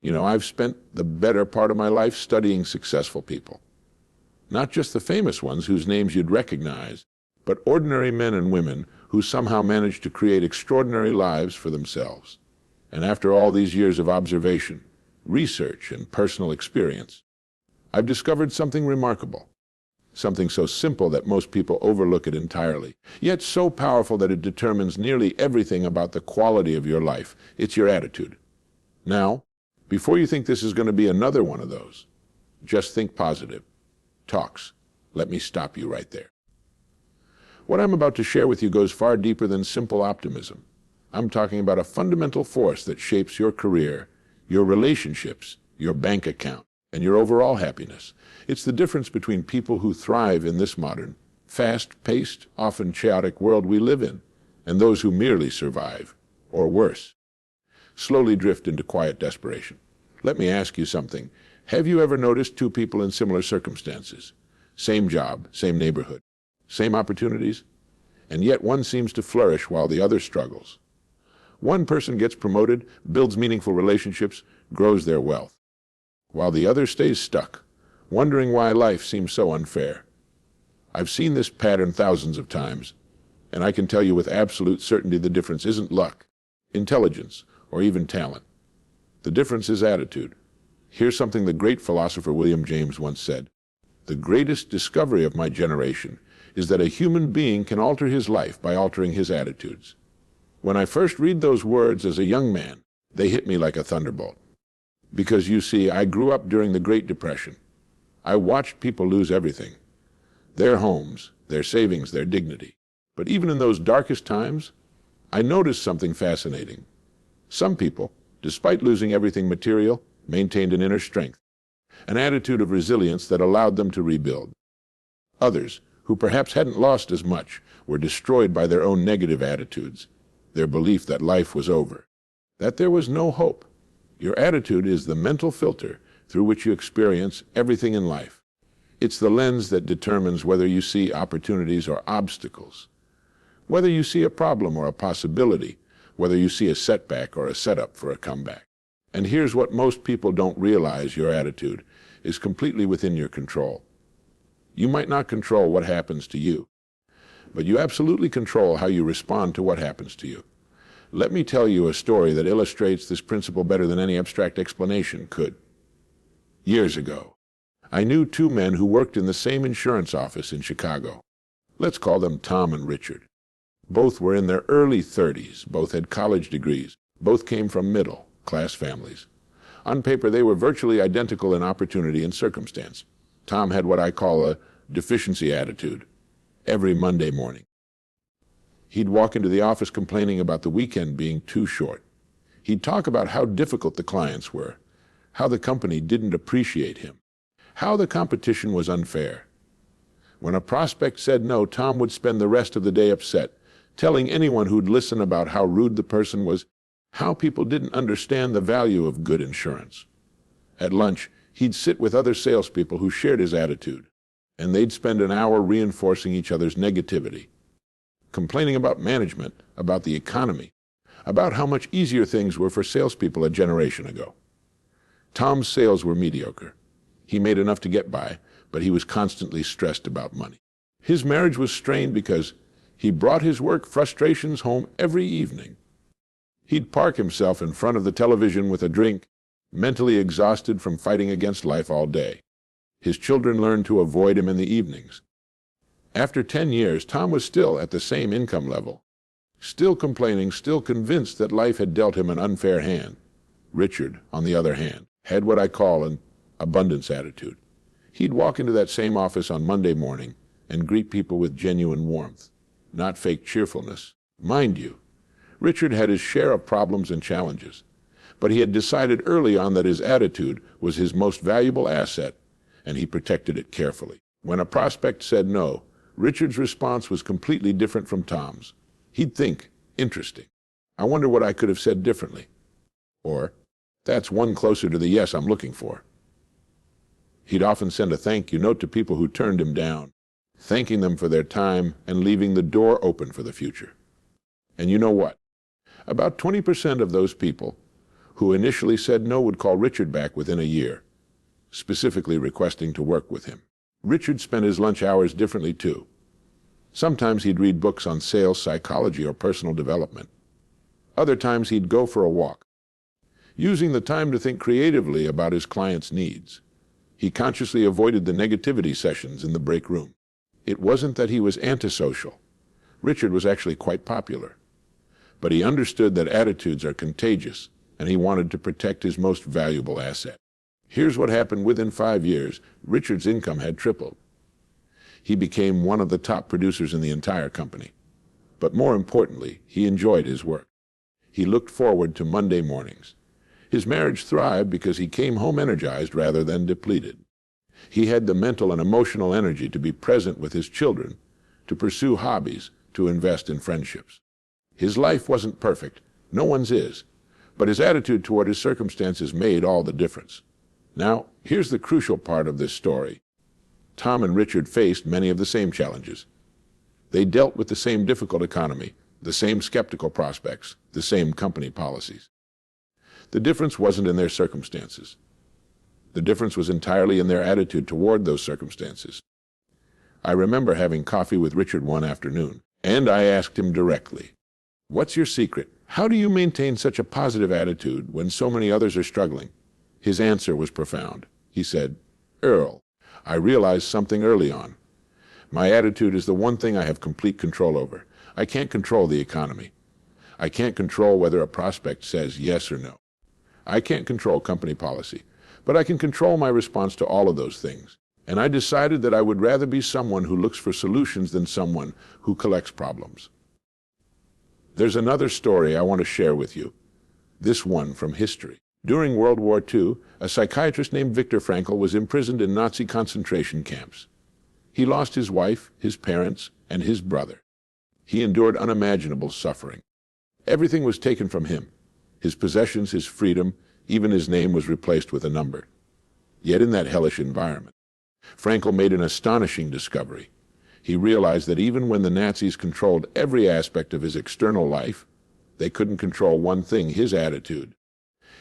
I've spent the better part of my life studying successful people. Not just the famous ones whose names you'd recognize, but ordinary men and women who somehow managed to create extraordinary lives for themselves. And after all these years of observation, research, and personal experience, I've discovered something remarkable. Something so simple that most people overlook it entirely, yet so powerful that it determines nearly everything about the quality of your life. It's your attitude. Now, before you think this is going to be another one of those, just think positive. Talks. Let me stop you right there. What I'm about to share with you goes far deeper than simple optimism. I'm talking about a fundamental force that shapes your career, your relationships, your bank account, and your overall happiness. It's the difference between people who thrive in this modern, fast-paced, often chaotic world we live in, and those who merely survive, or worse, slowly drift into quiet desperation. Let me ask you something. Have you ever noticed two people in similar circumstances? Same job, same neighborhood, same opportunities, and yet one seems to flourish while the other struggles. One person gets promoted, builds meaningful relationships, grows their wealth, while the other stays stuck, wondering why life seems so unfair. I've seen this pattern thousands of times, and I can tell you with absolute certainty the difference isn't luck, intelligence, or even talent. The difference is attitude. Here's something the great philosopher William James once said: "The greatest discovery of my generation is that a human being can alter his life by altering his attitudes." When I first read those words as a young man, they hit me like a thunderbolt. Because you see, I grew up during the Great Depression. I watched people lose everything: their homes, their savings, their dignity. But even in those darkest times, I noticed something fascinating. Some people, despite losing everything material, maintained an inner strength, an attitude of resilience that allowed them to rebuild. Others, who perhaps hadn't lost as much, were destroyed by their own negative attitudes, their belief that life was over, that there was no hope. Your attitude is the mental filter through which you experience everything in life. It's the lens that determines whether you see opportunities or obstacles, whether you see a problem or a possibility, whether you see a setback or a setup for a comeback. And here's what most people don't realize: your attitude is completely within your control. You might not control what happens to you, but you absolutely control how you respond to what happens to you. Let me tell you a story that illustrates this principle better than any abstract explanation could. Years ago, I knew two men who worked in the same insurance office in Chicago. Let's call them Tom and Richard. Both were in their early 30s, both had college degrees, both came from middle-class families. On paper, they were virtually identical in opportunity and circumstance. Tom had what I call a deficiency attitude. Every Monday morning, he'd walk into the office complaining about the weekend being too short. He'd talk about how difficult the clients were, how the company didn't appreciate him, how the competition was unfair. When a prospect said no, Tom would spend the rest of the day upset, telling anyone who'd listen about how rude the person was, how people didn't understand the value of good insurance. At lunch, he'd sit with other salespeople who shared his attitude, and they'd spend an hour reinforcing each other's negativity, complaining about management, about the economy, about how much easier things were for salespeople a generation ago. Tom's sales were mediocre. He made enough to get by, but he was constantly stressed about money. His marriage was strained because he brought his work frustrations home every evening. He'd park himself in front of the television with a drink, mentally exhausted from fighting against life all day. His children learned to avoid him in the evenings. After 10 years, Tom was still at the same income level, still complaining, still convinced that life had dealt him an unfair hand. Richard, on the other hand, had what I call an abundance attitude. He'd walk into that same office on Monday morning and greet people with genuine warmth, not fake cheerfulness. Mind you, Richard had his share of problems and challenges, but he had decided early on that his attitude was his most valuable asset, and he protected it carefully. When a prospect said no, Richard's response was completely different from Tom's. He'd think, "Interesting. I wonder what I could have said differently." Or, "That's one closer to the yes I'm looking for." He'd often send a thank you note to people who turned him down, thanking them for their time and leaving the door open for the future. And you know what? About 20% of those people who initially said no, would call Richard back within a year, specifically requesting to work with him. Richard spent his lunch hours differently too. Sometimes he'd read books on sales, psychology, or personal development. Other times he'd go for a walk, using the time to think creatively about his clients' needs. He consciously avoided the negativity sessions in the break room. It wasn't that he was antisocial. Richard was actually quite popular. But he understood that attitudes are contagious, and he wanted to protect his most valuable asset. Here's what happened. Within 5 years, Richard's income had tripled. He became one of the top producers in the entire company. But more importantly, he enjoyed his work. He looked forward to Monday mornings. His marriage thrived because he came home energized rather than depleted. He had the mental and emotional energy to be present with his children, to pursue hobbies, to invest in friendships. His life wasn't perfect. No one's is. But his attitude toward his circumstances made all the difference. Now, here's the crucial part of this story. Tom and Richard faced many of the same challenges. They dealt with the same difficult economy, the same skeptical prospects, the same company policies. The difference wasn't in their circumstances. The difference was entirely in their attitude toward those circumstances. I remember having coffee with Richard one afternoon, and I asked him directly, "What's your secret? How do you maintain such a positive attitude when so many others are struggling?" His answer was profound. He said, "Earl, I realized something early on. My attitude is the one thing I have complete control over. I can't control the economy. I can't control whether a prospect says yes or no. I can't control company policy, but I can control my response to all of those things. And I decided that I would rather be someone who looks for solutions than someone who collects problems." There's another story I want to share with you, this one from history. During World War II, a psychiatrist named Viktor Frankl was imprisoned in Nazi concentration camps. He lost his wife, his parents, and his brother. He endured unimaginable suffering. Everything was taken from him. His possessions, his freedom, even his name was replaced with a number. Yet in that hellish environment, Frankl made an astonishing discovery. He realized that even when the Nazis controlled every aspect of his external life, they couldn't control one thing: his attitude,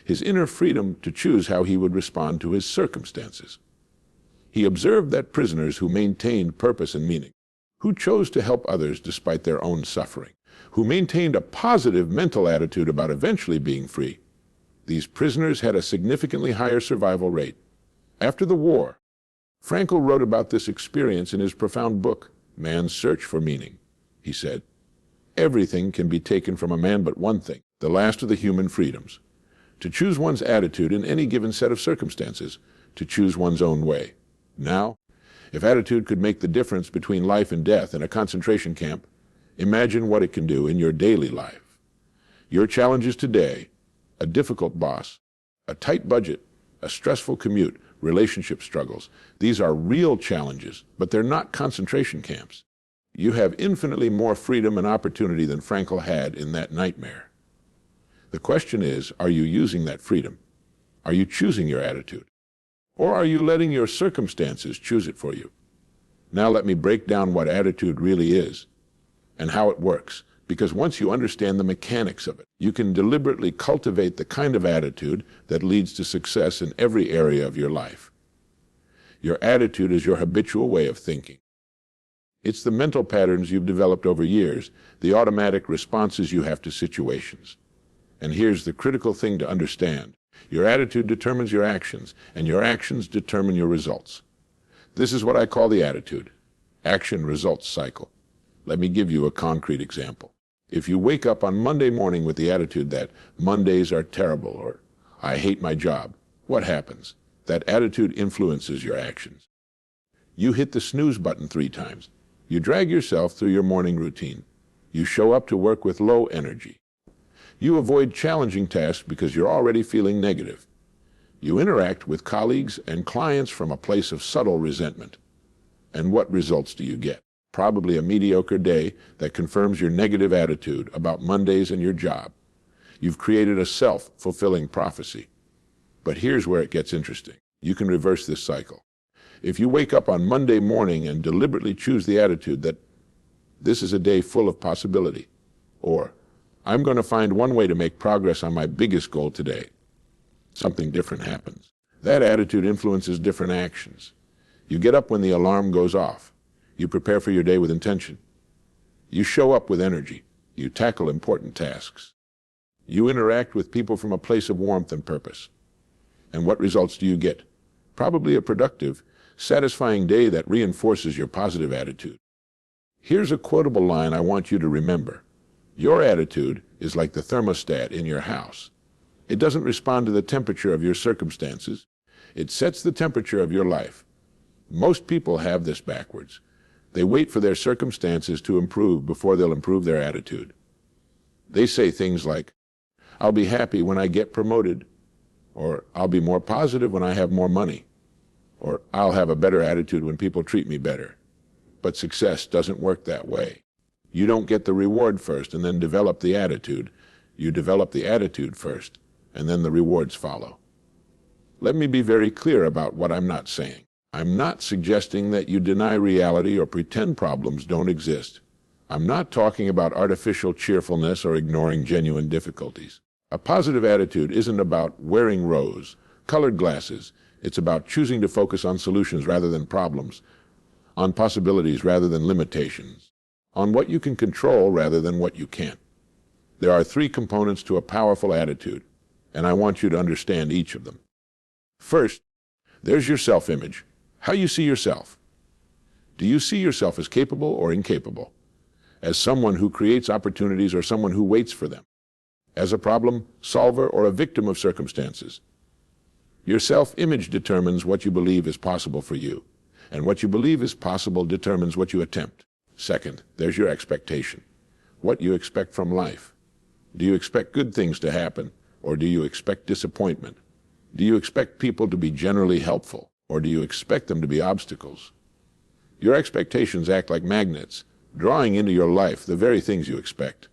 his inner freedom to choose how he would respond to his circumstances. He observed that prisoners who maintained purpose and meaning, who chose to help others despite their own suffering, who maintained a positive mental attitude about eventually being free, these prisoners had a significantly higher survival rate. After the war, Frankl wrote about this experience in his profound book, Man's Search for Meaning. He said, "Everything can be taken from a man but one thing, the last of the human freedoms: to choose one's attitude in any given set of circumstances, to choose one's own way." Now, if attitude could make the difference between life and death in a concentration camp, imagine what it can do in your daily life. Your challenges today: a difficult boss, a tight budget, a stressful commute, relationship struggles. These are real challenges, but they're not concentration camps. You have infinitely more freedom and opportunity than Frankl had in that nightmare. The question is, are you using that freedom? Are you choosing your attitude? Or are you letting your circumstances choose it for you? Now let me break down what attitude really is and how it works, because once you understand the mechanics of it, you can deliberately cultivate the kind of attitude that leads to success in every area of your life. Your attitude is your habitual way of thinking. It's the mental patterns you've developed over years, the automatic responses you have to situations. And here's the critical thing to understand: your attitude determines your actions, and your actions determine your results. This is what I call the attitude, action-results cycle. Let me give you a concrete example. If you wake up on Monday morning with the attitude that Mondays are terrible or I hate my job, what happens? That attitude influences your actions. You hit the snooze button 3 times. You drag yourself through your morning routine. You show up to work with low energy. You avoid challenging tasks because you're already feeling negative. You interact with colleagues and clients from a place of subtle resentment. And what results do you get? Probably a mediocre day that confirms your negative attitude about Mondays and your job. You've created a self-fulfilling prophecy. But here's where it gets interesting. You can reverse this cycle. If you wake up on Monday morning and deliberately choose the attitude that this is a day full of possibility, or I'm going to find one way to make progress on my biggest goal today, something different happens. That attitude influences different actions. You get up when the alarm goes off. You prepare for your day with intention. You show up with energy. You tackle important tasks. You interact with people from a place of warmth and purpose. And what results do you get? Probably a productive, satisfying day that reinforces your positive attitude. Here's a quotable line I want you to remember. Your attitude is like the thermostat in your house. It doesn't respond to the temperature of your circumstances. It sets the temperature of your life. Most people have this backwards. They wait for their circumstances to improve before they'll improve their attitude. They say things like, "I'll be happy when I get promoted," or "I'll be more positive when I have more money," or "I'll have a better attitude when people treat me better." But success doesn't work that way. You don't get the reward first and then develop the attitude. You develop the attitude first, and then the rewards follow. Let me be very clear about what I'm not saying. I'm not suggesting that you deny reality or pretend problems don't exist. I'm not talking about artificial cheerfulness or ignoring genuine difficulties. A positive attitude isn't about wearing rose-colored glasses. It's about choosing to focus on solutions rather than problems, on possibilities rather than limitations, on what you can control rather than what you can't. There are 3 components to a powerful attitude, and I want you to understand each of them. First, there's your self-image, how you see yourself. Do you see yourself as capable or incapable? As someone who creates opportunities or someone who waits for them? As a problem solver or a victim of circumstances? Your self-image determines what you believe is possible for you, and what you believe is possible determines what you attempt. Second, there's your expectation, what you expect from life. Do you expect good things to happen, or do you expect disappointment? Do you expect people to be generally helpful, or do you expect them to be obstacles? Your expectations act like magnets, drawing into your life the very things you expect.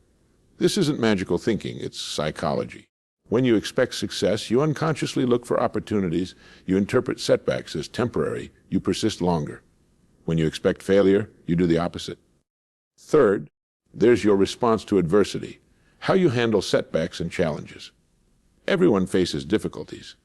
This isn't magical thinking, it's psychology. When you expect success, you unconsciously look for opportunities. You interpret setbacks as temporary. You persist longer. When you expect failure, you do the opposite. Third, there's your response to adversity, how you handle setbacks and challenges. Everyone faces difficulties.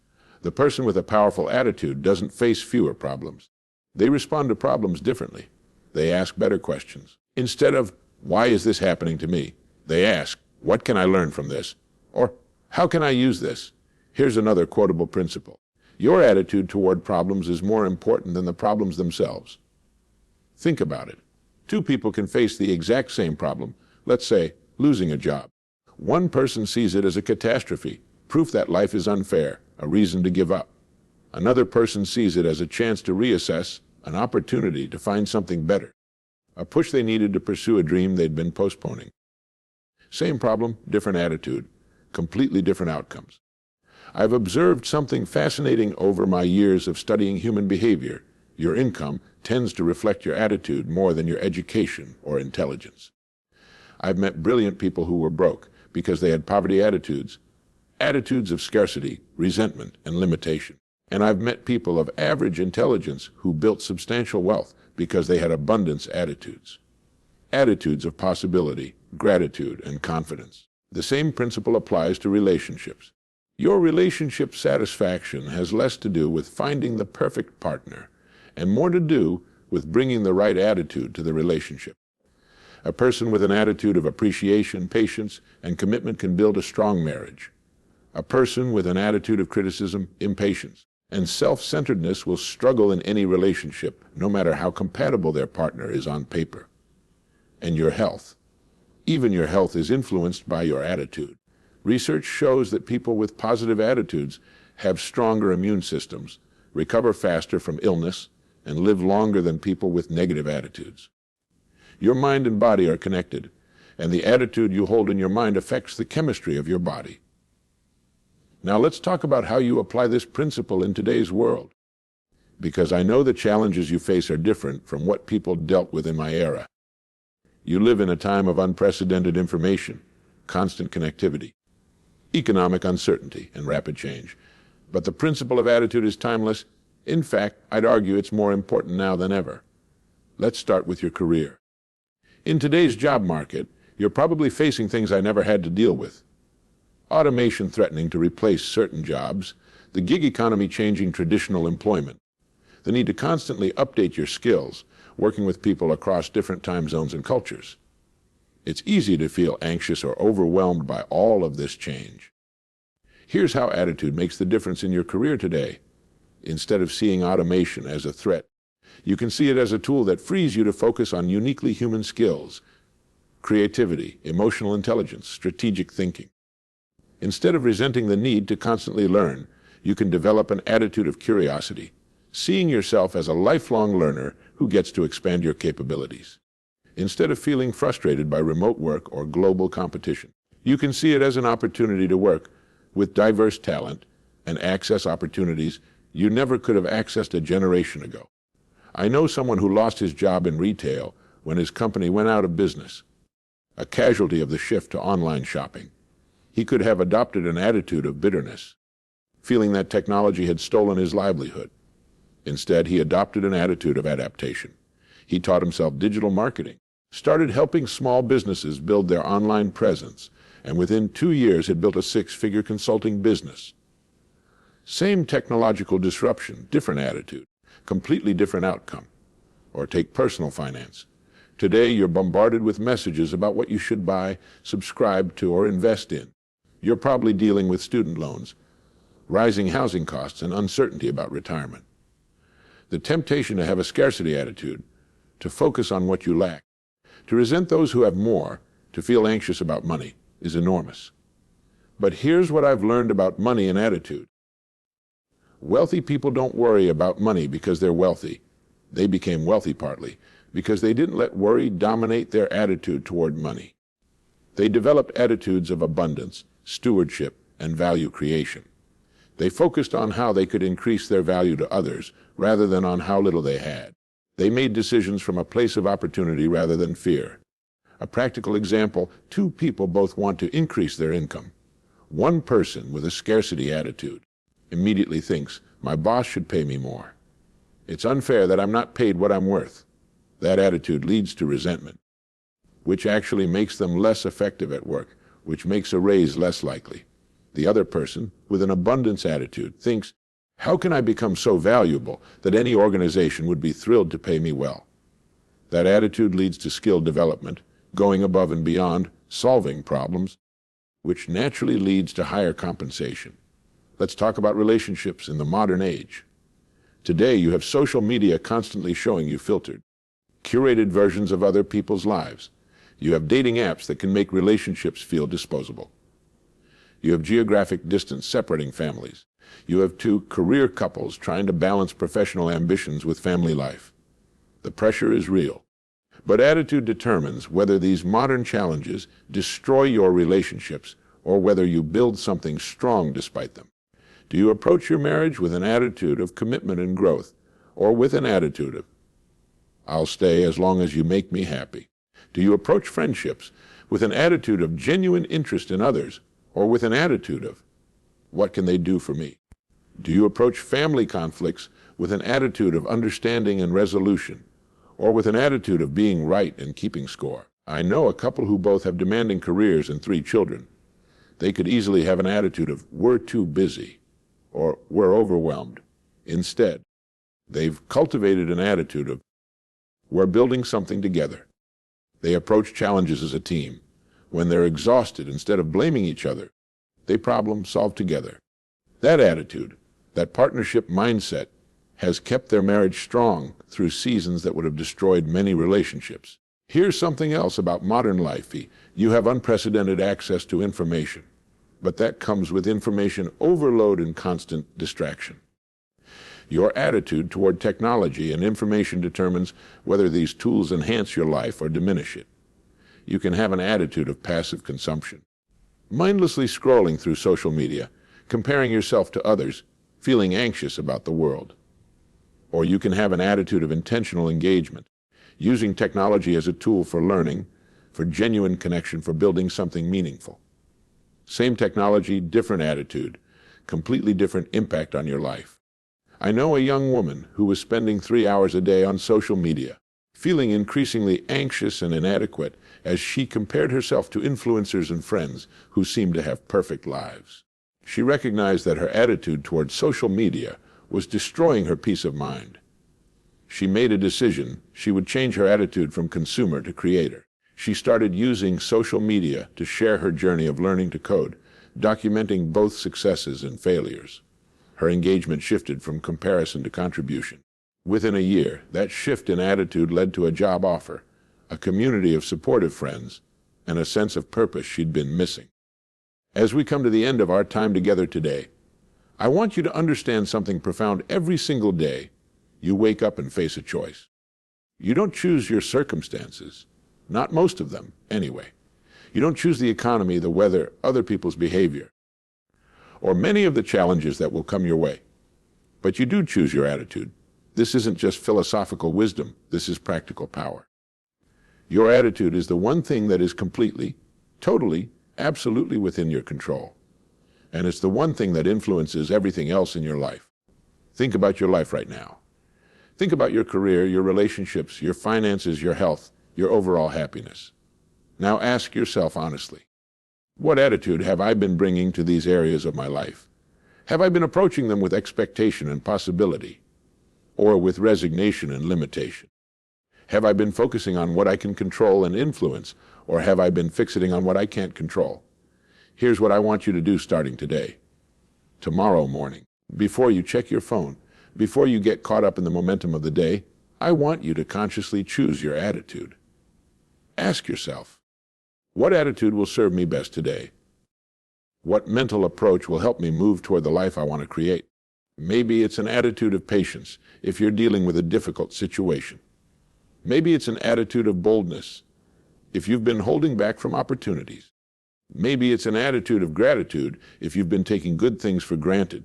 The person with a powerful attitude doesn't face fewer problems. They respond to problems differently. They ask better questions. Instead of, "Why is this happening to me?" they ask, "What can I learn from this?" Or, "How can I use this?" Here's another quotable principle. Your attitude toward problems is more important than the problems themselves. Think about it. 2 people can face the exact same problem, let's say, losing a job. One person sees it as a catastrophe, proof that life is unfair, a reason to give up. Another person sees it as a chance to reassess, an opportunity to find something better, a push they needed to pursue a dream they'd been postponing. Same problem, different attitude, completely different outcomes. I've observed something fascinating over my years of studying human behavior. Your income tends to reflect your attitude more than your education or intelligence. I've met brilliant people who were broke because they had poverty attitudes, attitudes of scarcity, resentment, and limitation. And I've met people of average intelligence who built substantial wealth because they had abundance attitudes, attitudes of possibility, gratitude, and confidence. The same principle applies to relationships. Your relationship satisfaction has less to do with finding the perfect partner and more to do with bringing the right attitude to the relationship. A person with an attitude of appreciation, patience, and commitment can build a strong marriage. A person with an attitude of criticism, impatience, and self-centeredness will struggle in any relationship, no matter how compatible their partner is on paper. And your health. Even your health is influenced by your attitude. Research shows that people with positive attitudes have stronger immune systems, recover faster from illness, and live longer than people with negative attitudes. Your mind and body are connected, and the attitude you hold in your mind affects the chemistry of your body. Now let's talk about how you apply this principle in today's world, because I know the challenges you face are different from what people dealt with in my era. You live in a time of unprecedented information, constant connectivity, economic uncertainty, and rapid change. But the principle of attitude is timeless. In fact, I'd argue it's more important now than ever. Let's start with your career. In today's job market, you're probably facing things I never had to deal with. Automation threatening to replace certain jobs, the gig economy changing traditional employment, the need to constantly update your skills, working with people across different time zones and cultures. It's easy to feel anxious or overwhelmed by all of this change. Here's how attitude makes the difference in your career today. Instead of seeing automation as a threat, you can see it as a tool that frees you to focus on uniquely human skills, creativity, emotional intelligence, strategic thinking. Instead of resenting the need to constantly learn, you can develop an attitude of curiosity, seeing yourself as a lifelong learner who gets to expand your capabilities. Instead of feeling frustrated by remote work or global competition, you can see it as an opportunity to work with diverse talent and access opportunities you never could have accessed a generation ago. I know someone who lost his job in retail when his company went out of business, a casualty of the shift to online shopping. He could have adopted an attitude of bitterness, feeling that technology had stolen his livelihood. Instead, he adopted an attitude of adaptation. He taught himself digital marketing, started helping small businesses build their online presence, and within 2 years had built a 6-figure consulting business. Same technological disruption, different attitude, completely different outcome. Or take personal finance. Today, you're bombarded with messages about what you should buy, subscribe to, or invest in. You're probably dealing with student loans, rising housing costs, and uncertainty about retirement. The temptation to have a scarcity attitude, to focus on what you lack, to resent those who have more, to feel anxious about money, is enormous. But here's what I've learned about money and attitude. Wealthy people don't worry about money because they're wealthy. They became wealthy partly because they didn't let worry dominate their attitude toward money. They developed attitudes of abundance, stewardship, and value creation. They focused on how they could increase their value to others rather than on how little they had. They made decisions from a place of opportunity rather than fear. A practical example, 2 people both want to increase their income. One person with a scarcity attitude immediately thinks, my boss should pay me more. It's unfair that I'm not paid what I'm worth. That attitude leads to resentment, which actually makes them less effective at work, which makes a raise less likely. The other person, with an abundance attitude, thinks, how can I become so valuable that any organization would be thrilled to pay me well? That attitude leads to skill development, going above and beyond, solving problems, which naturally leads to higher compensation. Let's talk about relationships in the modern age. Today, you have social media constantly showing you filtered, curated versions of other people's lives. You have dating apps that can make relationships feel disposable. You have geographic distance separating families. You have 2 career couples trying to balance professional ambitions with family life. The pressure is real. But attitude determines whether these modern challenges destroy your relationships or whether you build something strong despite them. Do you approach your marriage with an attitude of commitment and growth, or with an attitude of, I'll stay as long as you make me happy? Do you approach friendships with an attitude of genuine interest in others, or with an attitude of, what can they do for me? Do you approach family conflicts with an attitude of understanding and resolution, or with an attitude of being right and keeping score? I know a couple who both have demanding careers and 3 children. They could easily have an attitude of, we're too busy, or we're overwhelmed. Instead, they've cultivated an attitude of, we're building something together. They approach challenges as a team. When they're exhausted, instead of blaming each other, they problem solve together. That attitude, that partnership mindset, has kept their marriage strong through seasons that would have destroyed many relationships. Here's something else about modern life. You have unprecedented access to information, but that comes with information overload and constant distraction. Your attitude toward technology and information determines whether these tools enhance your life or diminish it. You can have an attitude of passive consumption, mindlessly scrolling through social media, comparing yourself to others, feeling anxious about the world. Or you can have an attitude of intentional engagement, using technology as a tool for learning, for genuine connection, for building something meaningful. Same technology, different attitude, completely different impact on your life. I know a young woman who was spending 3 hours a day on social media, feeling increasingly anxious and inadequate as she compared herself to influencers and friends who seemed to have perfect lives. She recognized that her attitude toward social media was destroying her peace of mind. She made a decision she would change her attitude from consumer to creator. She started using social media to share her journey of learning to code, documenting both successes and failures. Her engagement shifted from comparison to contribution. Within a year, that shift in attitude led to a job offer, a community of supportive friends, and a sense of purpose she'd been missing. As we come to the end of our time together today, I want you to understand something profound. Every single day, you wake up and face a choice. You don't choose your circumstances, not most of them, anyway. You don't choose the economy, the weather, other people's behavior, or many of the challenges that will come your way. But you do choose your attitude. This isn't just philosophical wisdom. This is practical power. Your attitude is the one thing that is completely, totally, absolutely within your control. And it's the one thing that influences everything else in your life. Think about your life right now. Think about your career, your relationships, your finances, your health, your overall happiness. Now ask yourself honestly, what attitude have I been bringing to these areas of my life? Have I been approaching them with expectation and possibility, or with resignation and limitation? Have I been focusing on what I can control and influence, or have I been fixating on what I can't control? Here's what I want you to do starting today. Tomorrow morning, before you check your phone, before you get caught up in the momentum of the day, I want you to consciously choose your attitude. Ask yourself, what attitude will serve me best today? What mental approach will help me move toward the life I want to create? Maybe it's an attitude of patience if you're dealing with a difficult situation. Maybe it's an attitude of boldness if you've been holding back from opportunities. Maybe it's an attitude of gratitude if you've been taking good things for granted.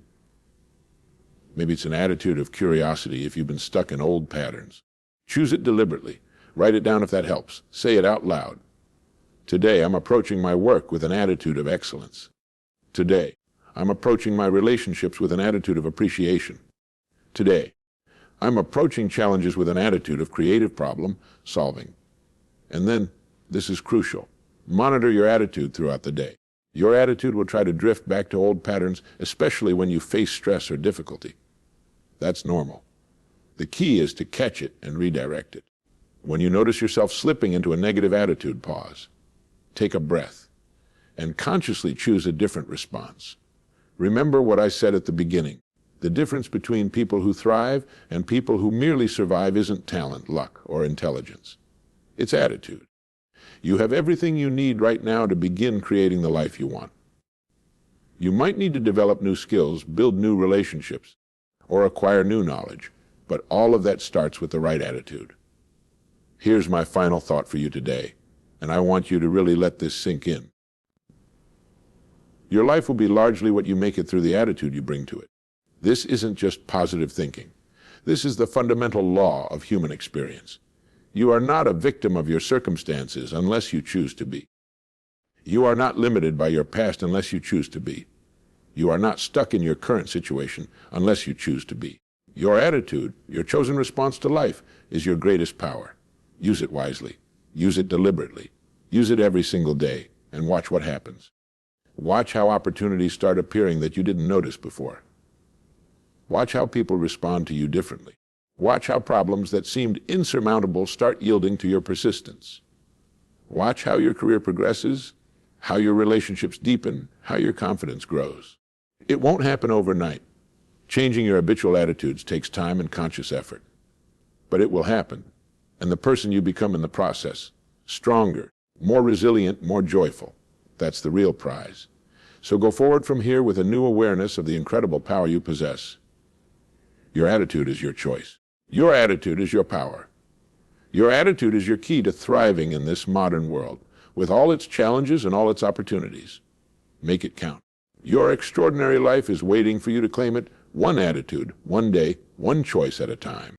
Maybe it's an attitude of curiosity if you've been stuck in old patterns. Choose it deliberately. Write it down if that helps. Say it out loud. Today, I'm approaching my work with an attitude of excellence. Today, I'm approaching my relationships with an attitude of appreciation. Today, I'm approaching challenges with an attitude of creative problem solving. And then, this is crucial, monitor your attitude throughout the day. Your attitude will try to drift back to old patterns, especially when you face stress or difficulty. That's normal. The key is to catch it and redirect it. When you notice yourself slipping into a negative attitude, pause. Take a breath and consciously choose a different response. Remember what I said at the beginning. The difference between people who thrive and people who merely survive isn't talent, luck, or intelligence. It's attitude. You have everything you need right now to begin creating the life you want. You might need to develop new skills, build new relationships, or acquire new knowledge, but all of that starts with the right attitude. Here's my final thought for you today, and I want you to really let this sink in. Your life will be largely what you make it through the attitude you bring to it. This isn't just positive thinking. This is the fundamental law of human experience. You are not a victim of your circumstances unless you choose to be. You are not limited by your past unless you choose to be. You are not stuck in your current situation unless you choose to be. Your attitude, your chosen response to life, is your greatest power. Use it wisely. Use it deliberately. Use it every single day, and watch what happens. Watch how opportunities start appearing that you didn't notice before. Watch how people respond to you differently. Watch how problems that seemed insurmountable start yielding to your persistence. Watch how your career progresses, how your relationships deepen, how your confidence grows. It won't happen overnight. Changing your habitual attitudes takes time and conscious effort. But it will happen, and the person you become in the process, stronger, more resilient, more joyful. That's the real prize. So go forward from here with a new awareness of the incredible power you possess. Your attitude is your choice. Your attitude is your power. Your attitude is your key to thriving in this modern world, with all its challenges and all its opportunities. Make it count. Your extraordinary life is waiting for you to claim it, one attitude, one day, one choice at a time.